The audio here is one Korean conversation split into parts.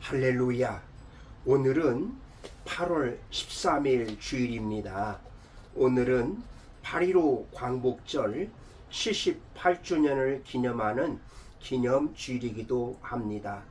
할렐루야. 오늘은 8월 13일 주일입니다. 오늘은 8.15 광복절 78주년을 기념하는 기념주일이기도 합니다.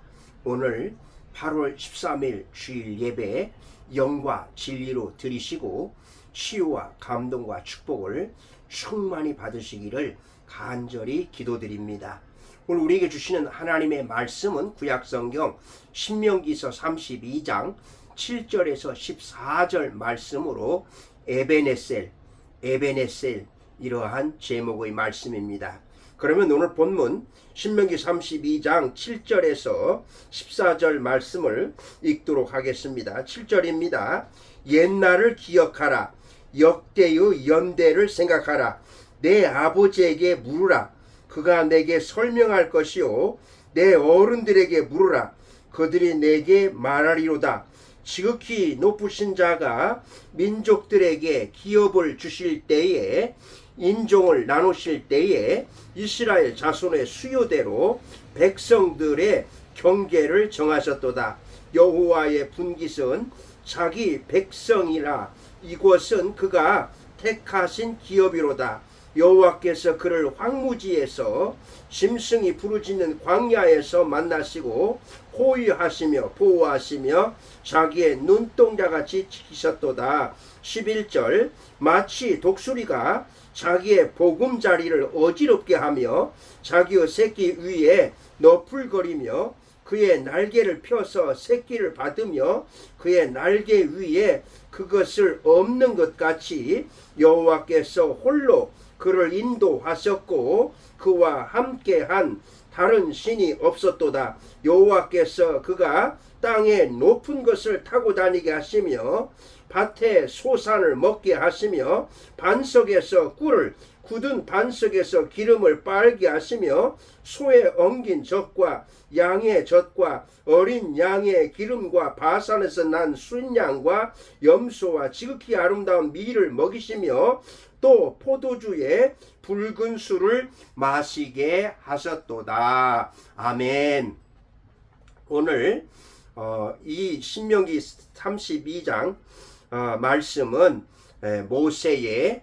오늘 8월 13일 주일 예배 영과 진리로 드리시고 치유와 감동과 축복을 충만히 받으시기를 간절히 기도드립니다. 오늘 우리에게 주시는 하나님의 말씀은 구약성경 신명기서 32장 7절에서 14절 말씀으로 에베네셀 이러한 제목의 말씀입니다. 그러면 오늘 본문 신명기 32장 7절에서 14절 말씀을 읽도록 하겠습니다. 7절입니다. 옛날을 기억하라. 역대의 연대를 생각하라. 내 아버지에게 물으라. 그가 내게 설명할 것이요 내 어른들에게 물으라. 그들이 내게 말하리로다. 지극히 높으신 자가 민족들에게 기업을 주실 때에 인종을 나누실 때에 이스라엘 자손의 수요대로 백성들의 경계를 정하셨도다. 여호와의 분깃은 자기 백성이라. 이곳은 그가 택하신 기업이로다. 여호와께서 그를 황무지에서 짐승이 부르짖는 광야에서 만나시고 호위하시며 보호하시며 자기의 눈동자같이 지키셨도다. 11절 마치 독수리가 자기의 보금자리를 어지럽게 하며 자기의 새끼 위에 너풀거리며 그의 날개를 펴서 새끼를 받으며 그의 날개 위에 그것을 엎는 것 같이 여호와께서 홀로 그를 인도하셨고 그와 함께한 다른 신이 없었도다. 여호와께서 그가 땅의 높은 것을 타고 다니게 하시며 밭에 소산을 먹게 하시며 반석에서 꿀을 굳은 반석에서 기름을 빨게 하시며 소의 엉긴 젖과 양의 젖과 어린 양의 기름과 바산에서 난 순양과 염소와 지극히 아름다운 밀을 먹이시며 또 포도주에 붉은 술을 마시게 하셨도다. 아멘. 오늘 이 신명기 32장 말씀은 모세의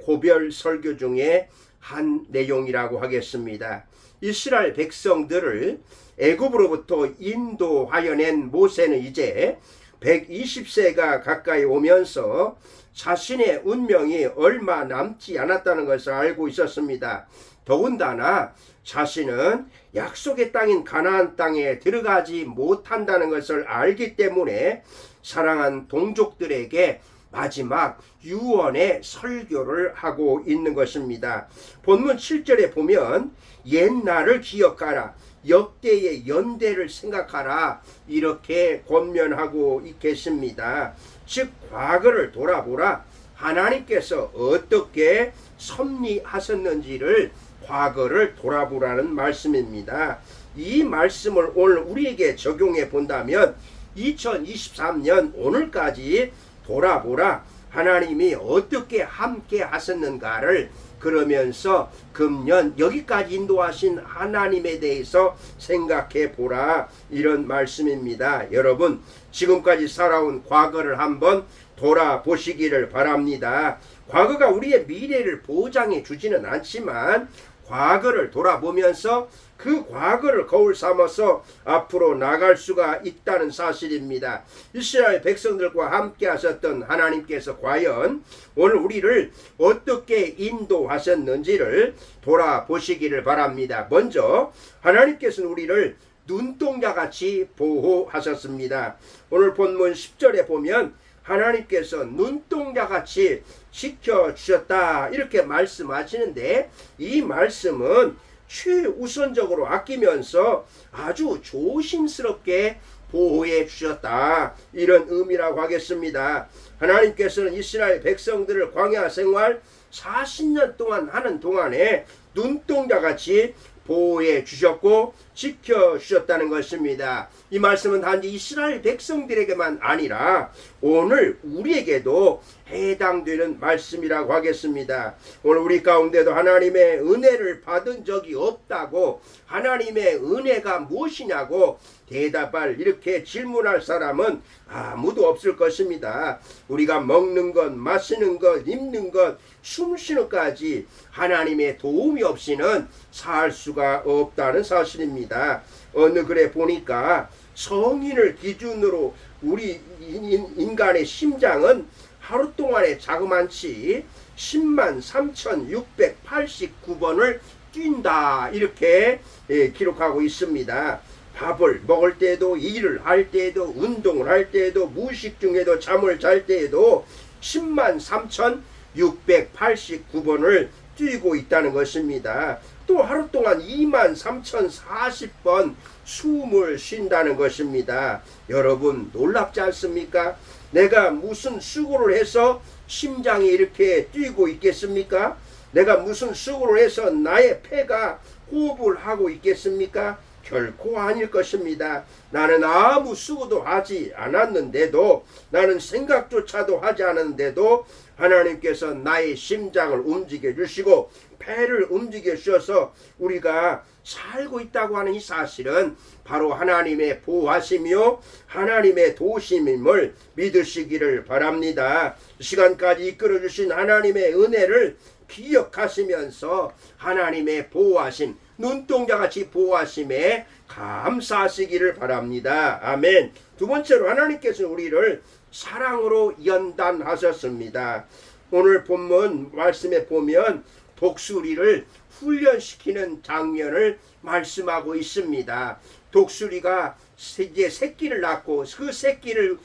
고별 설교 중에 한 내용이라고 하겠습니다. 이스라엘 백성들을 애굽으로부터 인도하여 낸 모세는 이제 120세가 가까이 오면서 자신의 운명이 얼마 남지 않았다는 것을 알고 있었습니다. 더군다나 자신은 약속의 땅인 가나안 땅에 들어가지 못한다는 것을 알기 때문에 사랑한 동족들에게 마지막 유언의 설교를 하고 있는 것입니다. 본문 7절에 보면 옛날을 기억하라. 역대의 연대를 생각하라. 이렇게 권면하고 계십니다. 즉 과거를 돌아보라. 하나님께서 어떻게 섭리하셨는지를 과거를 돌아보라는 말씀입니다. 이 말씀을 오늘 우리에게 적용해 본다면 2023년 오늘까지 돌아보라. 하나님이 어떻게 함께 하셨는가를 그러면서 금년 여기까지 인도하신 하나님에 대해서 생각해 보라. 이런 말씀입니다. 여러분 지금까지 살아온 과거를 한번 돌아보시기를 바랍니다. 과거가 우리의 미래를 보장해 주지는 않지만 과거를 돌아보면서 그 과거를 거울 삼아서 앞으로 나갈 수가 있다는 사실입니다. 이스라엘 백성들과 함께 하셨던 하나님께서 과연 오늘 우리를 어떻게 인도하셨는지를 돌아보시기를 바랍니다. 먼저 하나님께서는 우리를 눈동자같이 보호하셨습니다. 오늘 본문 10절에 보면 하나님께서 눈동자같이 지켜주셨다 이렇게 말씀하시는데 이 말씀은 최우선적으로 아끼면서 아주 조심스럽게 보호해 주셨다 이런 의미라고 하겠습니다. 하나님께서는 이스라엘 백성들을 광야 생활 40년 동안 하는 동안에 눈동자같이 보호해 주셨고 지켜주셨다는 것입니다. 이 말씀은 단지 이스라엘 백성들에게만 아니라 오늘 우리에게도 해당되는 말씀이라고 하겠습니다. 오늘 우리 가운데도 하나님의 은혜를 받은 적이 없다고, 하나님의 은혜가 무엇이냐고 대답할, 이렇게 질문할 사람은 아무도 없을 것입니다. 우리가 먹는 것, 마시는 것, 입는 것, 숨 쉬는 것까지 하나님의 도움이 없이는 살 수가 없다는 사실입니다. 어느 글에 보니까 성인을 기준으로 우리 인간의 심장은 하루 동안에 자그만치 103,689번을 뛴다, 이렇게 기록하고 있습니다. 밥을 먹을 때도, 일을 할 때도, 운동을 할 때도, 무식 중에도, 잠을 잘 때에도 103,689번을 뛰고 있다는 것입니다. 또 하루 동안 23,040번 숨을 쉰다는 것입니다. 여러분 놀랍지 않습니까? 내가 무슨 수고를 해서 심장이 이렇게 뛰고 있겠습니까? 내가 무슨 수고를 해서 나의 폐가 호흡을 하고 있겠습니까? 결코 아닐 것입니다. 나는 아무 수고도 하지 않았는데도, 나는 생각조차도 하지 않았는데도 하나님께서 나의 심장을 움직여 주시고 폐를 움직여 주셔서 우리가 살고 있다고 하는 이 사실은 바로 하나님의 보호하심이요 하나님의 도우심임을 믿으시기를 바랍니다. 시간까지 이끌어 주신 하나님의 은혜를 기억하시면서 하나님의 보호하심, 눈동자같이 보호하심에 감사하시기를 바랍니다. 아멘. 두 번째로 하나님께서 우리를 사랑으로 연단하셨습니다. 오늘 본문 말씀에 보면 독수리를 훈련시키는 장면을 말씀하고 있습니다. 독수리가 이제 새끼를 낳고 그 새끼를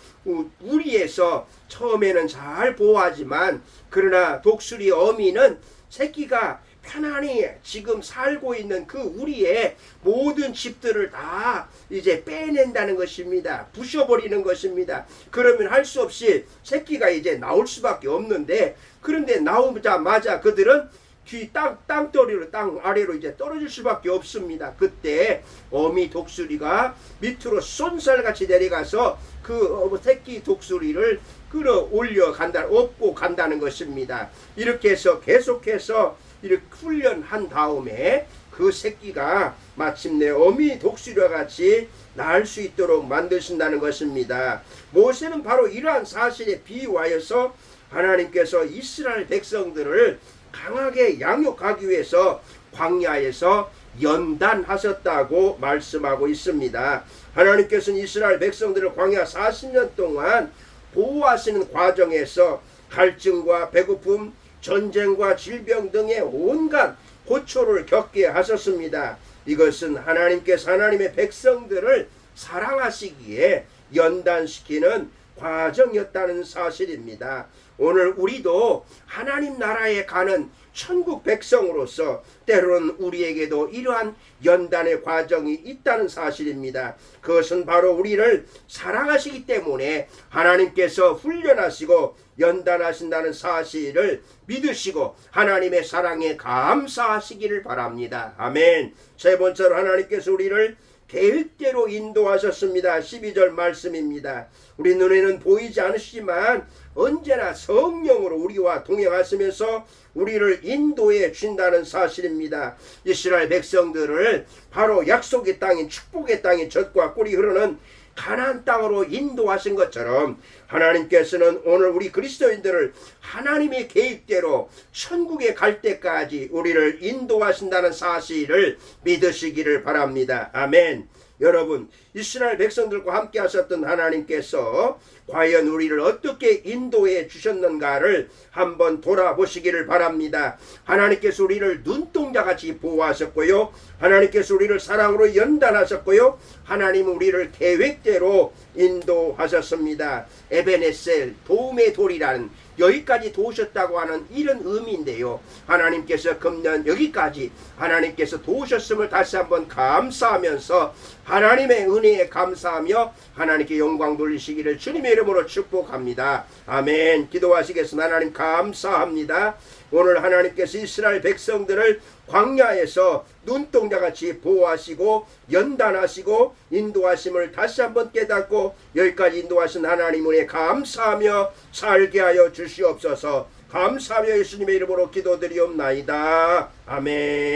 우리에서 처음에는 잘 보호하지만, 그러나 독수리 어미는 새끼가 편안히 지금 살고 있는 그 우리의 모든 집들을 다 이제 빼낸다는 것입니다. 부셔버리는 것입니다. 그러면 할 수 없이 새끼가 이제 나올 수밖에 없는데, 그런데 나오자마자 그들은 뒤 땅덩어리로 땅 아래로 이제 떨어질 수밖에 없습니다. 그때 어미 독수리가 밑으로 쏜살같이 내려가서 그 새끼 독수리를 끌어올려 간다, 업고 간다는 것입니다. 이렇게 해서 계속해서 이렇게 훈련한 다음에 그 새끼가 마침내 어미 독수리와 같이 날 수 있도록 만드신다는 것입니다. 모세는 바로 이러한 사실에 비유하여서 하나님께서 이스라엘 백성들을 강하게 양육하기 위해서 광야에서 연단하셨다고 말씀하고 있습니다. 하나님께서는 이스라엘 백성들을 광야 40년 동안 보호하시는 과정에서 갈증과 배고픔, 전쟁과 질병 등의 온갖 고초를 겪게 하셨습니다. 이것은 하나님께서 하나님의 백성들을 사랑하시기에 연단시키는 과정이었다는 사실입니다. 오늘 우리도 하나님 나라에 가는 천국 백성으로서 때로는 우리에게도 이러한 연단의 과정이 있다는 사실입니다. 그것은 바로 우리를 사랑하시기 때문에 하나님께서 훈련하시고 연단하신다는 사실을 믿으시고 하나님의 사랑에 감사하시기를 바랍니다. 아멘. 세 번째로 하나님께서 우리를 계획대로 인도하셨습니다. 12절 말씀입니다. 우리 눈에는 보이지 않으시지만 언제나 성령으로 우리와 동행하시면서 우리를 인도해 준다는 사실입니다. 이스라엘 백성들을 바로 약속의 땅인 축복의 땅인 젖과 꿀이 흐르는 가나안 땅으로 인도하신 것처럼 하나님께서는 오늘 우리 그리스도인들을 하나님의 계획대로 천국에 갈 때까지 우리를 인도하신다는 사실을 믿으시기를 바랍니다. 아멘. 여러분, 이스라엘 백성들과 함께 하셨던 하나님께서 과연 우리를 어떻게 인도해 주셨는가를 한번 돌아보시기를 바랍니다. 하나님께서 우리를 눈동자같이 보호하셨고요, 하나님께서 우리를 사랑으로 연단하셨고요, 하나님은 우리를 계획대로 인도하셨습니다. 에베네셀, 도움의 돌이라는, 여기까지 도우셨다고 하는 이런 의미인데요, 하나님께서 금년 여기까지 하나님께서 도우셨음을 다시 한번 감사하면서 하나님의 은혜에 감사하며 하나님께 영광 돌리시기를 주님의 이름으로 축복합니다. 아멘. 기도하시겠습니다. 하나님 감사합니다. 오늘 하나님께서 이스라엘 백성들을 광야에서 눈동자같이 보호하시고 연단하시고 인도하심을 다시 한번 깨닫고 여기까지 인도하신 하나님 은혜 감사하며 살게 하여 주시옵소서. 감사하며 예수님의 이름으로 기도드리옵나이다. 아멘.